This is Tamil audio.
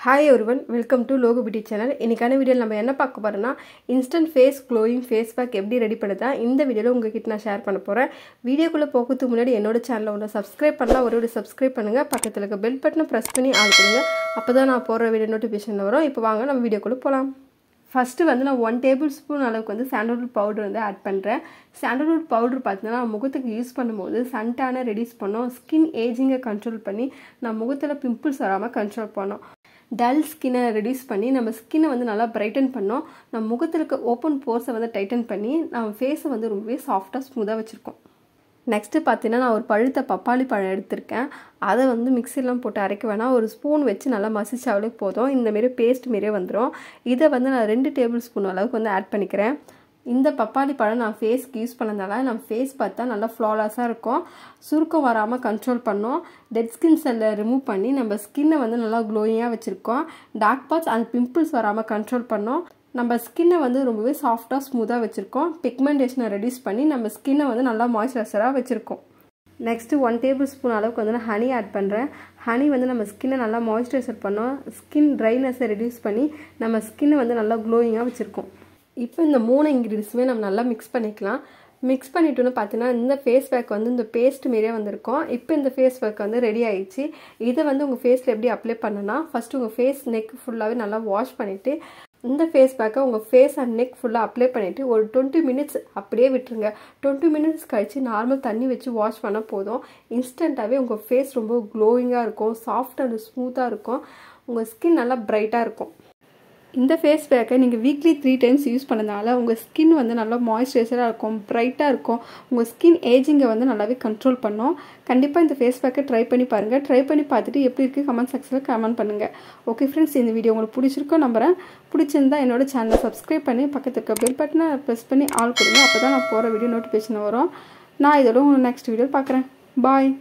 Hi everyone, welcome to Logo Beauty channel. இன்னைக்கான வீடியோல நம்ம என்ன பார்க்க போறோம்னா instant face glowing face pack எப்படி ரெடி பண்ணுதா இந்த வீடியோல உங்ககிட்ட நான் ஷேர் பண்ண போறேன். வீடியோக்குள்ள போகிறதுக்கு முன்னாடி என்னோட சேனலை ஒண்ணு subscribe பண்ணலாம் ஒரு subscribe பண்ணுங்க. பக்கத்துல இருக்க bell button press பண்ணி ஆல் கொடுங்க. அப்பதான் நான் போற வீடியோ நோட்டிஃபிகேஷன் வரும். இப்போ வாங்க நம்ம வீடியோக்குள்ள போலாம். First வந்து நான் 1 tablespoon அளவுக்கு வந்து sandalwood powder வந்து ஆட் பண்றேன். sandalwood powder பார்த்தீங்கன்னா முகத்துக்கு யூஸ் பண்ணும்போது சன்டான ரெடியூஸ் பண்ணும், ஸ்கின் ஏஜிங்கை கண்ட்ரோல் பண்ணி நம்ம முகத்துல பிம்பிள்ஸ் வராம கண்ட்ரோல் பண்ணும். Dull skin reduce பண்ணி நம்ம skin வந்து நல்லா brighten பண்ணோம். நம்ம முகத்துல இருக்க open pores வந்து tighten பண்ணி நம்ம face வந்து ரொம்பவே சாஃப்ட்டா ஸ்மூதா வச்சிருக்கோம். நெக்ஸ்ட் பாத்தீங்கன்னா நான் ஒரு பழுத்த பப்பாளி பழம் எடுத்துர்க்கேன். அதை வந்து மிக்ஸில போட்டு அரைக்க வேணாம், ஒரு ஸ்பூன் வச்சு நல்லா மசிச்சாலே போதும். இந்த மாதிரி பேஸ்ட் மாதிரியே வந்துரும். இத வந்து நான் 2 டேபிள்ஸ்பூன் அளவுக்கு வந்து ஆட் பண்ணிக்கிறேன். இந்த பப்பாளி பழம் நான் ஃபேஸ்க்கு யூஸ் பண்ணதால நம்ம ஃபேஸ் பார்த்தா நல்லா ஃப்ளாலஸா இருக்கும், சுருக்கம் வராம கண்ட்ரோல் பண்ணும், டெட் ஸ்கின் செல்லை ரிமூவ் பண்ணி நம்ம ஸ்கின்னை வந்து நல்லா க்ளோயிங்கா வச்சிருக்கோம், டார்க் ஸ்பாட்ஸ் அண்ட் பிம்பிள்ஸ் வராம கண்ட்ரோல் பண்ணும், நம்ம ஸ்கின்னை வந்து ரொம்பவே சாஃப்ட்டா ஸ்மூதா வச்சிருக்கோம், பிக்மெண்டேஷனை ரெடியூஸ் பண்ணி நம்ம ஸ்கின்னை வந்து நல்லா மாய்ஸ்சரைசரா வச்சிருக்கோம். நெக்ஸ்ட் 1 டேபிள்ஸ்பூன் அளவுக்கு வந்து நான் ஹனி ஆட் பண்றேன். ஹனி வந்து நம்ம ஸ்கின்னை நல்லா மாய்ஸ்சரைசர் பண்ணும், ஸ்கின் ட்ரைனஸை ரெடியூஸ் பண்ணி நம்ம ஸ்கின்னை வந்து நல்லா க்ளோயிங்கா வச்சிருக்கோம். இப்போ இந்த 3 இன்கிரிடியன்ட்ஸுமே நம்ம நல்லா மிக்ஸ் பண்ணிக்கலாம். மிக்ஸ் பண்ணிட்டோன்னு பார்த்தீங்கன்னா இந்த ஃபேஸ் பேக் வந்து இந்த பேஸ்ட் மாரியே வந்திருக்கும். இப்போ இந்த ஃபேஸ் பேக் வந்து ரெடி ஆயிடுச்சு. இதை வந்து உங்கள் ஃபேஸில் எப்படி அப்ளை பண்ணனா ஃபர்ஸ்ட் உங்கள் ஃபேஸ் நெக் ஃபுல்லாகவே நல்லா வாஷ் பண்ணிவிட்டு இந்த ஃபேஸ் பேக்கை உங்கள் ஃபேஸ் அண்ட் நெக் ஃபுல்லாக அப்ளை பண்ணிவிட்டு ஒரு 20 மினிட்ஸ் அப்படியே விட்டுருங்க. 20 மினிட்ஸ் கழிச்சு நார்மல் தண்ணி வச்சு வாஷ் பண்ண போதும். இன்ஸ்டண்ட்டாகவே உங்கள் ஃபேஸ் ரொம்ப க்ளோயிங்காக இருக்கும், சாஃப்ட் அண்ட் ஸ்மூத்தாக இருக்கும், உங்கள் ஸ்கின் நல்லா பிரைட்டாக இருக்கும். இந்த ஃபேஸ் பேக்கை நீங்கள் வீக்லி 3 டைம்ஸ் யூஸ் பண்ணதால உங்கள் ஸ்கின் வந்து நல்லா மாய்ஸ்சரைசராக இருக்கும், பிரைட்டாக இருக்கும், உங்கள் ஸ்கின் ஏஜிங்கை வந்து நல்லாவே கண்ட்ரோல் பண்ணும். கண்டிப்பாக இந்த ஃபேஸ் பேக்கை ட்ரை பண்ணி பாருங்கள். ட்ரை பண்ணி பார்த்துட்டு எப்படி இருக்குது கமெண்ட் செக்ஷனில் கமெண்ட் பண்ணுங்கள். ஓகே ஃப்ரெண்ட்ஸ், இந்த வீடியோ உங்களுக்கு பிடிச்சிருக்கோம் நம்புறேன். பிடிச்சிருந்தா என்னோட சேனலை சப்ஸ்கிரைப் பண்ணி பக்கத்தில் இருக்க பெல் பட்டனை ப்ரெஸ் பண்ணி ஆல் கொடுங்க. அப்போ தான் நான் போகிற வீடியோ நோட்டிஃபிகேஷன் வரும். நான் இதோட உங்களுக்கு நெக்ஸ்ட் வீடியோ பார்க்குறேன். பாய்.